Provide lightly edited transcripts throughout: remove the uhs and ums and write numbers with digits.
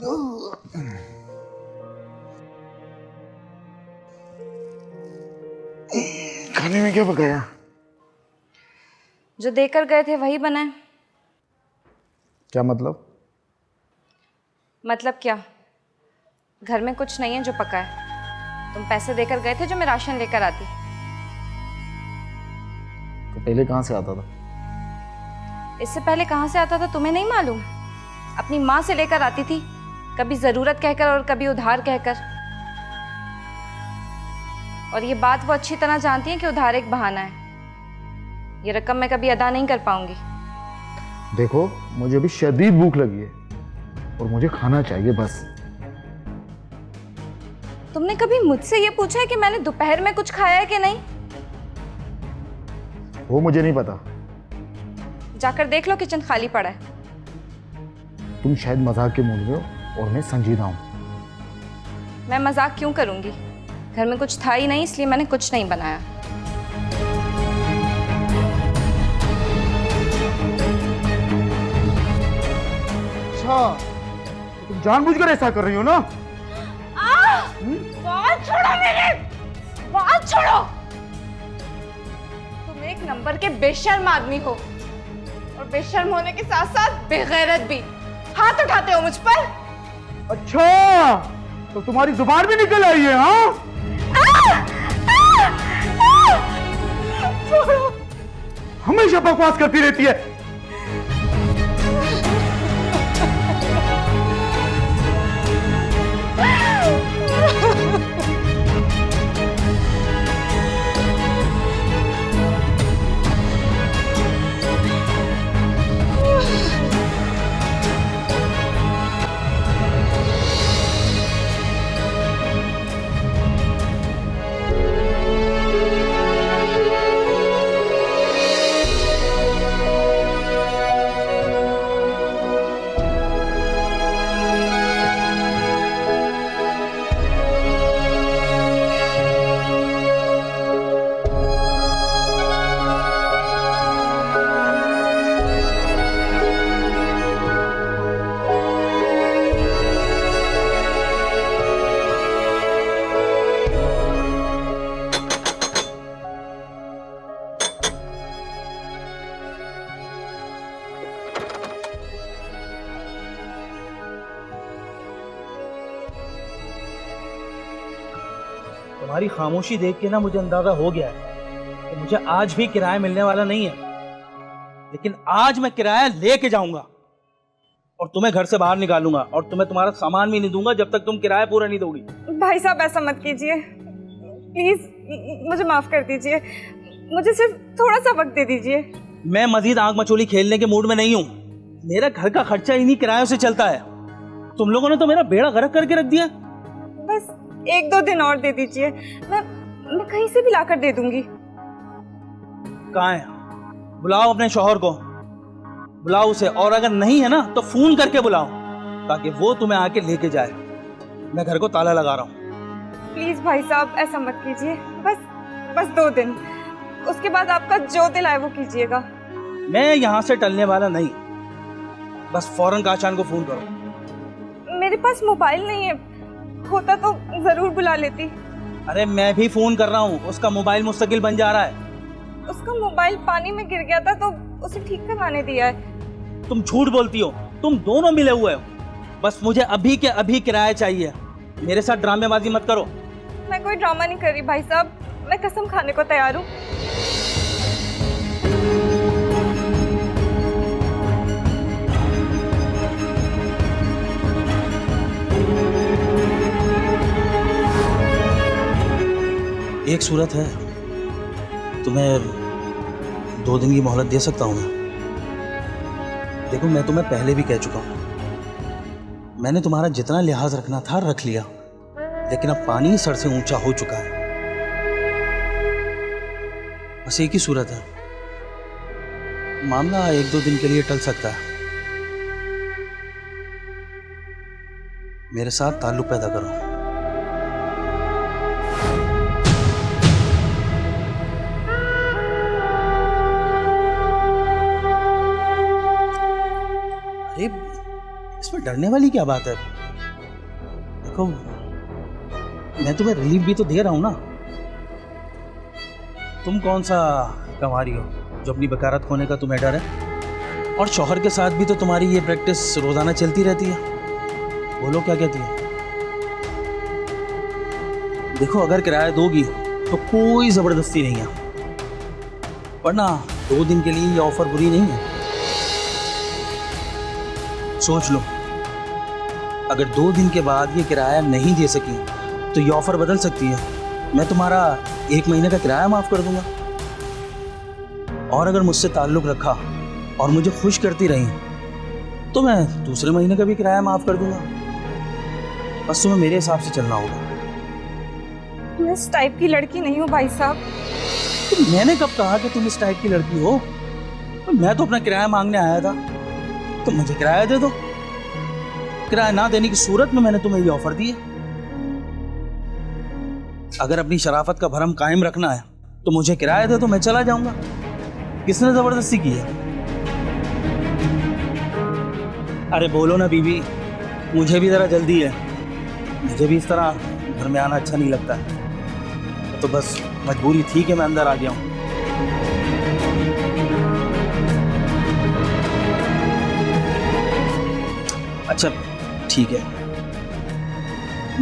खाने में क्या पकाया? जो देकर गए थे वही बना है। क्या मतलब? मतलब क्या? घर में कुछ नहीं है जो पका है। तुम पैसे देकर गए थे जो मैं राशन लेकर आती। तो पहले कहाँ से आता था? इससे पहले कहाँ से आता था तुम्हें नहीं मालूम? अपनी माँ से लेकर आती थी, कभी जरूरत कहकर और कभी उधार कहकर। और ये बात वो अच्छी तरह जानती है कि उधार एक बहाना है। ये रकम मैं कभी अदा नहीं कर पाऊंगी। देखो, मुझे अभी शदीद भूख लगी है और मुझे खाना चाहिए बस। तुमने कभी मुझसे ये पूछा है कि मैंने दोपहर में कुछ खाया है कि नहीं? वो मुझे नहीं पता। जाकर देख लो, किचन खाली पड़ा है। तुम शायद मजाक के मूड में हो और मैं संजीदा हूं। मैं मजाक क्यों करूंगी? घर में कुछ था ही नहीं, इसलिए मैंने कुछ नहीं बनाया। अच्छा, तो तुम जानबूझकर ऐसा कर रही हो ना? बात छोड़ो मेरे! बात छोड़ो! तुम एक नंबर के बेशर्म आदमी हो और बेशर्म होने के साथ साथ बेगैरत भी। हाथ उठाते हो मुझ पर। अच्छा, तो तुम्हारी जुबान भी निकल आई है, हाँ? छोड़ो। हमेशा बकवास करती रहती है। तुम्हारी खामोशी देख के ना मुझे अंदाजा हो गया है कि मुझे आज भी किराया मिलने वाला नहीं है। लेकिन आज मैं किराया लेके जाऊंगा और तुम्हें घर से बाहर निकालूंगा और तुम्हें तुम्हारा सामान भी नहीं दूंगा जब तक तुम किराया पूरा नहीं दोगी। भाई साहब, ऐसा मत कीजिए प्लीज, मुझे माफ कर दीजिए। मुझे सिर्फ थोड़ा सा वक्त दे दीजिए। मैं मजीद आंख मचोली खेलने के मूड में नहीं हूँ। मेरा घर का खर्चा इन्हीं किरायों से चलता है। तुम लोगों ने तो मेरा बेड़ा गर्क करके रख दिया। बस 1-2 दिन और दे दीजिए, मैं कहीं से भी लाकर दे दूंगी। कहाँ है? बुलाओ अपने शौहर को, बुलाओ उसे। और अगर नहीं है ना तो फोन करके बुलाओ ताकि वो तुम्हें आके लेके जाए। मैं घर को ताला लगा रहा हूँ। प्लीज भाई साहब, ऐसा मत कीजिए। बस 2 दिन, उसके बाद आपका जो दिल आए वो कीजिएगा। मैं यहाँ से टलने वाला नहीं। बस फौरन काशान को फोन करो। मेरे पास मोबाइल नहीं है, होता तो जरूर बुला लेती। अरे मैं भी फोन कर रहा हूँ, उसका मोबाइल मुस्तकिल बन जा रहा है। उसका मोबाइल पानी में गिर गया था तो उसे ठीक करवाने दिया है। तुम झूठ बोलती हो, तुम दोनों मिले हुए हो। बस मुझे अभी के अभी किराया चाहिए। मेरे साथ ड्रामेबाजी मत करो। मैं कोई ड्रामा नहीं कर रही भाई साहब, मैं कसम खाने को तैयार हूँ। एक सूरत है, तुम्हें 2 दिन की मोहलत दे सकता हूँ मैं। देखो, मैं तुम्हें पहले भी कह चुका हूँ, मैंने तुम्हारा जितना लिहाज रखना था रख लिया, लेकिन अब पानी सर से ऊंचा हो चुका है। बस एक ही सूरत है, मामला 1-2 दिन के लिए टल सकता है। मेरे साथ ताल्लुक पैदा करो। अरे इसमें डरने वाली क्या बात है? देखो, मैं तुम्हें रिलीफ भी तो दे रहा हूं ना। तुम कौन सा कंवारी हो जो अपनी बकारत खोने का तुम्हें डर है? और शौहर के साथ भी तो तुम्हारी ये प्रैक्टिस रोजाना चलती रहती है। बोलो क्या कहती है? देखो, अगर किराया दोगी तो कोई जबरदस्ती नहीं है, वरना 2 दिन के लिए ये ऑफर बुरी नहीं है। सोच लो, अगर 2 दिन के बाद ये किराया नहीं दे सकी तो ये ऑफर बदल सकती है। मैं तुम्हारा 1 महीने का किराया माफ कर दूंगा। और अगर मुझसे ताल्लुक रखा और मुझे खुश करती रही तो मैं दूसरे महीने का भी किराया माफ कर दूंगा। बस तुम्हें मेरे हिसाब से चलना होगा। मैं इस टाइप की लड़की नहीं हूँ भाई साहब। तो मैंने कब कहा कि तुम इस टाइप की लड़की हो? तो मैं तो अपना किराया मांगने आया था, तो मुझे किराया दे दो। किराया ना देने की सूरत में मैंने तुम्हें ये ऑफर दी है। अगर अपनी शराफत का भरम कायम रखना है तो मुझे किराया दे दो, मैं चला जाऊंगा। किसने जबरदस्ती की है? अरे बोलो ना बीबी, मुझे भी जरा जल्दी है। मुझे भी इस तरह घर में आना अच्छा नहीं लगता है, तो बस मजबूरी थी कि मैं अंदर आ गया हूँ। अच्छा ठीक है,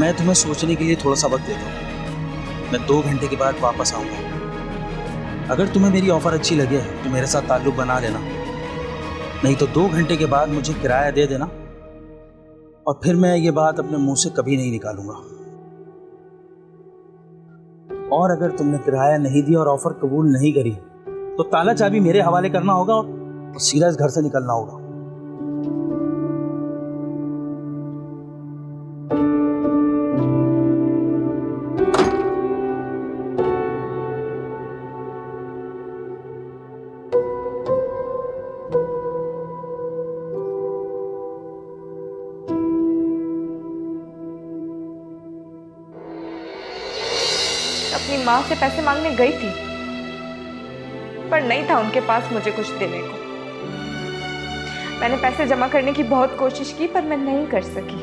मैं तुम्हें सोचने के लिए थोड़ा सा वक्त देता हूँ। मैं 2 घंटे के बाद वापस आऊँगा। अगर तुम्हें मेरी ऑफ़र अच्छी लगे तो मेरे साथ ताल्लुक़ बना लेना, नहीं तो 2 घंटे के बाद मुझे किराया दे देना, और फिर मैं ये बात अपने मुंह से कभी नहीं निकालूंगा। और अगर तुमने किराया नहीं दिया और ऑफ़र कबूल नहीं करी तो ताला चाबी मेरे हवाले करना होगा और सीधा इस घर से निकलना होगा। अपनी माँ से पैसे मांगने गई थी, पर नहीं था उनके पास मुझे कुछ देने को। मैंने पैसे जमा करने की बहुत कोशिश की, पर मैं नहीं कर सकी।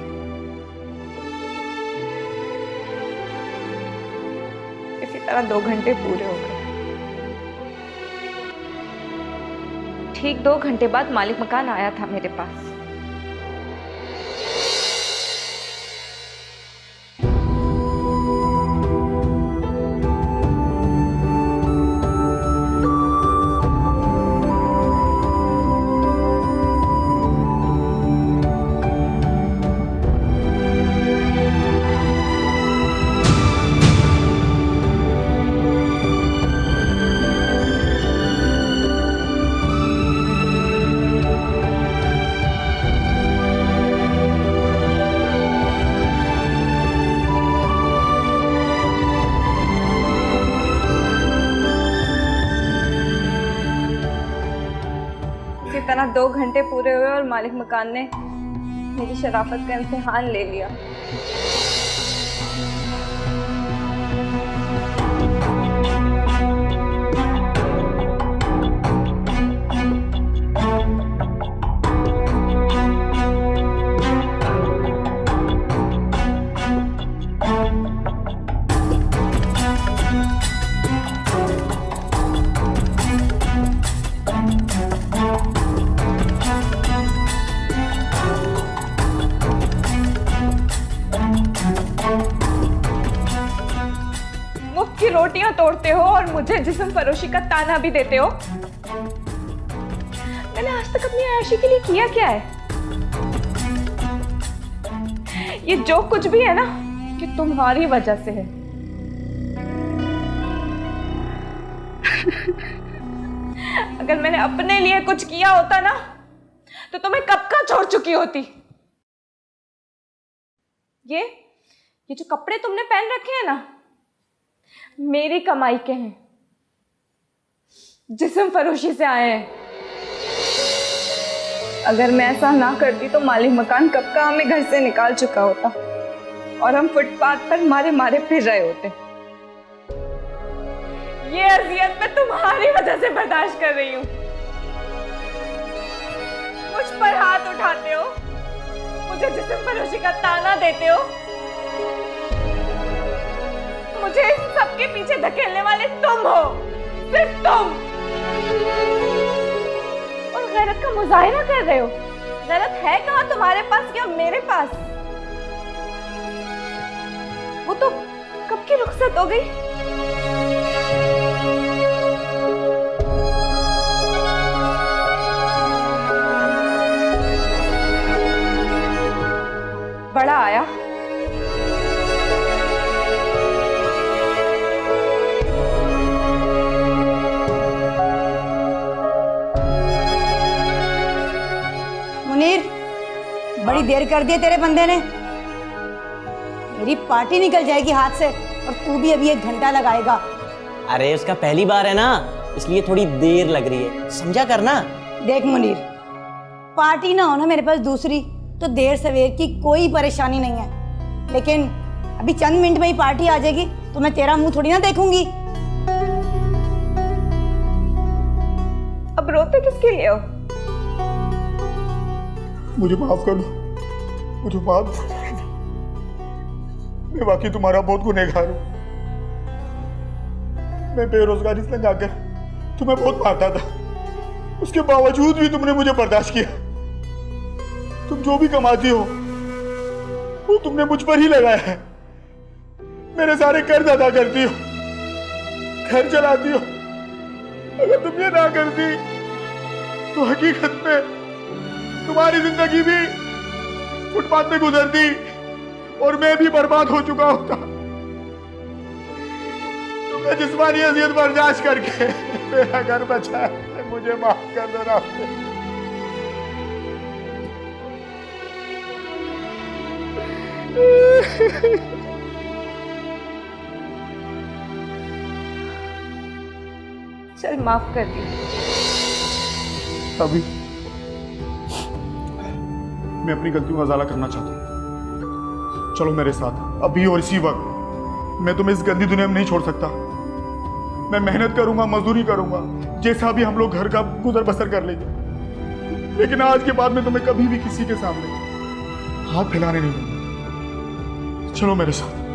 इसी तरह 2 घंटे पूरे हो गए। ठीक 2 घंटे बाद मालिक मकान आया था मेरे पास। तरह 2 घंटे पूरे हुए और मालिक मकान ने मेरी शराफत का इम्तिहान ले लिया। की रोटियां तोड़ते हो और मुझे जिस्म फरोशी का ताना भी देते हो। मैंने आज तक अपनी आयशी के लिए किया क्या है? ये जो कुछ भी है ना, ये तुम्हारी वजह से है। अगर मैंने अपने लिए कुछ किया होता ना, तो तुम्हें कब का छोड़ चुकी होती। ये जो कपड़े तुमने पहन रखे हैं ना, मेरी कमाई के हैं, जिस्म फरोशी से आए हैं। अगर मैं ऐसा ना करती तो मालिक मकान कब का हमें घर से निकाल चुका होता और हम फुटपाथ पर मारे मारे फिर रहे होते। ये अजियत मैं तुम्हारी वजह से बर्दाश्त कर रही हूँ। मुझ पर हाथ उठाते हो, मुझे जिस्म फरोशी का ताना देते हो, मुझे इस सबके पीछे धकेलने वाले तुम हो, सिर्फ तुम। और गैरत का मुजाहिरा कर रहे हो। गैरत है कहाँ तुम्हारे पास या मेरे पास? वो तो कब की रुखसत हो गई। बड़ा आया, मुनीर, बड़ी देर कर दी तेरे बंदे ने। मेरी पार्टी निकल जाएगी हाथ से और तू भी अभी 1 घंटा लगाएगा। अरे उसका पहली बार है ना, इसलिए थोड़ी देर लग रही है, समझा करना। देख मुनीर, पार्टी ना हो ना मेरे पास दूसरी तो देर सवेर की कोई परेशानी नहीं है, लेकिन अभी चंद मिनट में ही पार्टी आ जाएगी तो मैं तेरा मुंह थोड़ी ना देखूंगी। अब रोते किसके लिए हो? मुझे माफ कर दो, मुझे माफ। मैं वाकई तुम्हारा बहुत गुनहगार हूं। मैं बेरोजगारी से लगाकर तुम्हें बहुत मारता था, उसके बावजूद भी तुमने मुझे बर्दाश्त किया। तुम जो भी कमाती हो वो तुमने मुझ पर ही लगाया है। मेरे सारे कर्ज अदा करती हो, घर चलाती हो। अगर तुम ये ना करती तो हकीकत में तुम्हारी जिंदगी भी फुटपाथ पे गुजरती और मैं भी बर्बाद हो चुका होता। तुमने जिस्मानी अजियत बर्दाश्त करके मेरा घर बचाया, मुझे माफ कर दो रास्ते। चल माफ कर दी। अभी मैं अपनी गलतियों का उजाला करना चाहता हूँ। चलो मेरे साथ अभी और इसी वक्त। मैं तुम्हें इस गंदी दुनिया में नहीं छोड़ सकता। मैं मेहनत करूंगा, मजदूरी करूंगा, जैसा भी हम लोग घर का गुजर बसर कर लेंगे, लेकिन आज के बाद मैं तुम्हें कभी भी किसी के सामने हाथ फैलाने नहीं दूंगा। चलो मेरे साथ।